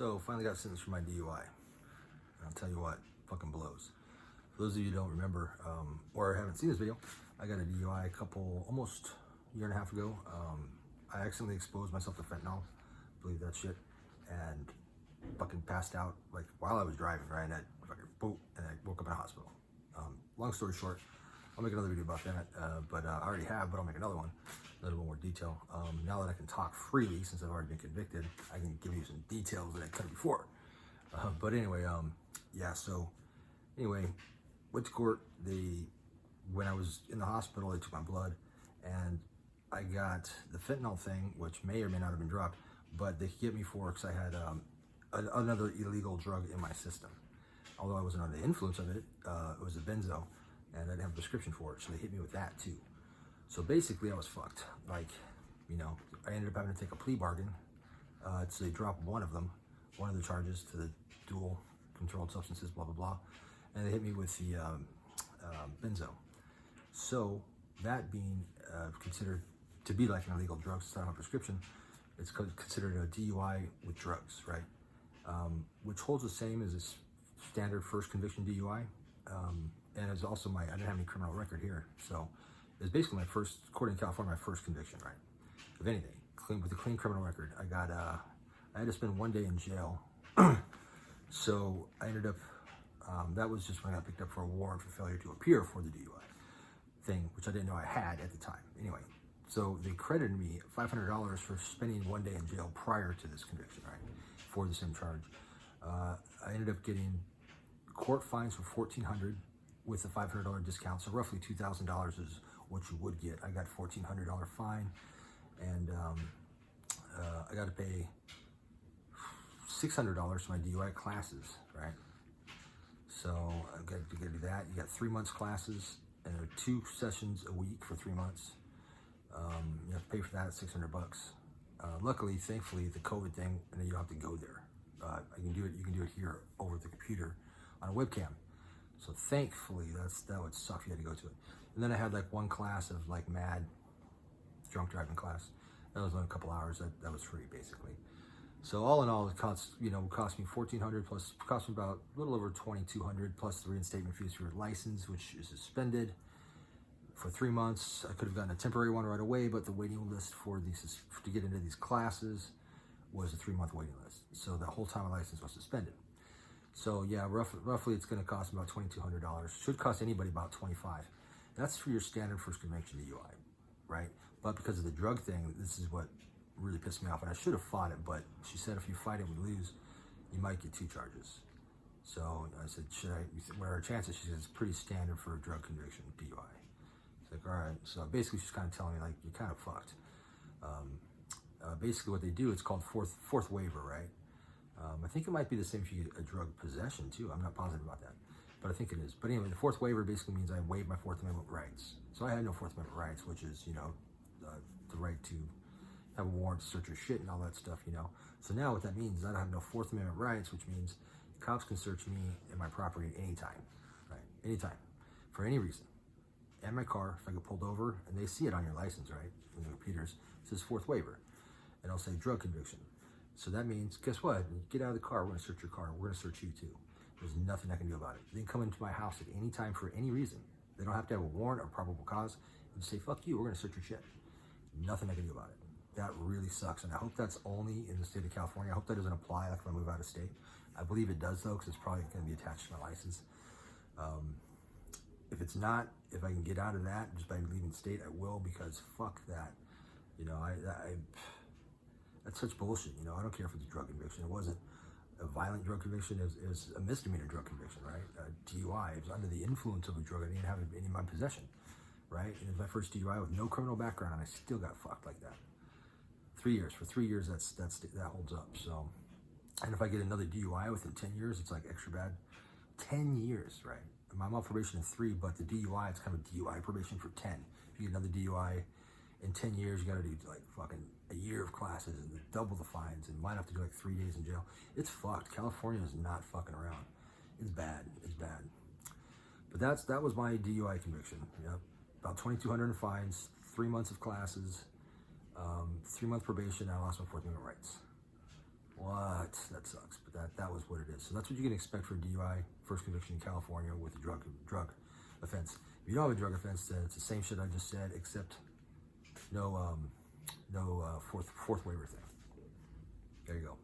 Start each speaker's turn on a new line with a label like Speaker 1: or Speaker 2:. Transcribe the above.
Speaker 1: So finally got sentenced for my DUI. And I'll tell you what, fucking blows. For those of you who don't remember or haven't seen this video, I got a DUI almost a year and a half ago. I accidentally exposed myself to fentanyl, believe that shit, and fucking passed out like while I was driving, right? And I fucking boom, and I woke up in a hospital. Long story short, I'll make another video about that, but I already have, but I'll make another one, a little bit more detail. Now that I can talk freely, since I've already been convicted, I can give you some details that I couldn't before. But anyway, yeah, so anyway, went to court. When I was in the hospital, they took my blood, and I got the fentanyl thing, which may or may not have been dropped, but they hit me for because I had another illegal drug in my system. Although I wasn't under the influence of it, it was a benzo, and I didn't have a prescription for it, so they hit me with that too. So basically, I was fucked. Like, you know, I ended up having to take a plea bargain. So they dropped one of the charges to the dual controlled substances, blah, blah, blah. And they hit me with the benzo. So that being considered to be like an illegal drug, it's not on a prescription, it's considered a DUI with drugs, right? Which holds the same as this standard first conviction DUI. And it's also I didn't have any criminal record here. So it was basically my first, according to California, my first conviction, right? Of anything, with a clean criminal record. I had to spend 1 day in jail. So I ended up, that was just when I got picked up for a warrant for failure to appear for the DUI thing, which I didn't know I had at the time. Anyway, so they credited me $500 for spending 1 day in jail prior to this conviction, right? For the same charge. I ended up getting court fines for $1,400 with a $500 discount. So roughly $2,000 is what you would get. I got $1,400 fine, and I got to pay $600 for my DUI classes, right? So I got to do that. You got 3 months classes, and there are 2 sessions a week for 3 months. You have to pay for that at $600. Luckily, thankfully, the COVID thing, and then you don't have to go there. You can do it here over the computer on a webcam. So thankfully, that would suck if you had to go to it. And then I had like one class of like mad drunk driving class. That was only a couple hours. That was free basically. So all in all, it cost me $1,400 plus, cost me about a little over $2,200 plus the reinstatement fees for your license, which is suspended for 3 months. I could have gotten a temporary one right away, but the waiting list for these to get into these classes was a 3-month waiting list. So the whole time my license was suspended. So yeah, roughly it's going to cost me about $2,200. Should cost anybody about $25. That's for your standard first conviction DUI, right? But because of the drug thing, this is what really pissed me off. And I should have fought it, but she said if you fight it, we lose, you might get 2 charges. So I said, what are our chances? She said, it's pretty standard for a drug conviction, DUI. It's like, all right. So basically she's kind of telling me like, you're kind of fucked. Basically what they do, it's called fourth waiver, right? I think it might be the same if you get a drug possession too. I'm not positive about that, but I think it is. But anyway, the 4th waiver basically means I waive my 4th Amendment rights. So I had no 4th Amendment rights, which is, you know, the right to have a warrant to search your shit and all that stuff, you know. So now what that means is I don't have no 4th Amendment rights, which means cops can search me and my property anytime, right? Anytime, for any reason. And my car, if I get pulled over, and they see it on your license, right? In the computers, it says 4th waiver. And I'll say drug conviction. So that means, guess what? When you get out of the car, we're gonna search your car. We're gonna search you too. There's nothing I can do about it. They can come into my house at any time for any reason. They don't have to have a warrant or probable cause. And say, fuck you, we're gonna search your shit. Nothing I can do about it. That really sucks. And I hope that's only in the state of California. I hope that doesn't apply like if I move out of state. I believe it does though, because it's probably gonna be attached to my license. If it's not, if I can get out of that just by leaving state, I will, because fuck that. You know, that's such bullshit, you know. I don't care if it's a drug conviction. It wasn't a violent drug conviction. It was a misdemeanor drug conviction, right? DUI. It was under the influence of a drug. I didn't have it in my possession, right? And it was my first DUI with no criminal background, and I still got fucked like that. 3 years. For 3 years, that holds up. So, and if I get another DUI within 10 years, it's like extra bad. 10 years, right? I'm on probation in 3, but the DUI, it's kind of DUI probation for 10. If you get another DUI in 10 years, you got to do like fucking a year of classes and double the fines, and might have to do like 3 days in jail. It's fucked. California is not fucking around. It's bad. It's bad. But that was my DUI conviction. You know, about $2,200 in fines, 3 months of classes, 3-month probation, and I lost my 4th Amendment rights. What? That sucks, but that was what it is. So that's what you can expect for DUI, first conviction in California with a drug offense. If you don't have a drug offense, then it's the same shit I just said, except no fourth waiver thing. There you go.